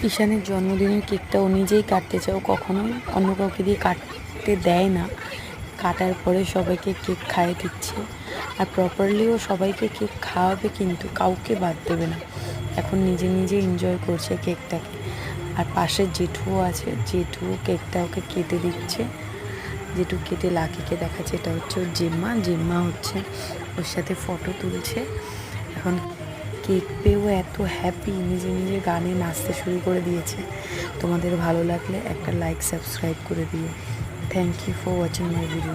ঈশানের জন্মদিনের কেকটা ও নিজেই কাটতে চায়, ও কখনোই অন্য কাউকে দিয়ে কাটতে দেয় না। কাটার পরে সবাইকে কেক খাইয়ে দিচ্ছে, আর প্রপারলিও সবাইকে কেক খাওয়াবে, কিন্তু কাউকে বাদ দেবে না। এখন নিজে নিজে এনজয় করছে কেকটাকে। আর পাশে জেঠুও আছে, জেঠু কেকটা ওকে কেটে দিচ্ছে। জেঠু কেটে লাকিকে দেখাচ্ছে, এটা হচ্ছে ওর জেম্মা, জেম্মা হচ্ছে ওর সাথে ফটো তুলছে। এখন কেক পেয়েও এত হ্যাপি, নিজে নিজে গানে নাচতে শুরু করে দিয়েছে। তোমাদের ভালো লাগলে একটা লাইক সাবস্ক্রাইব করে দিও। Thank you for watching my video.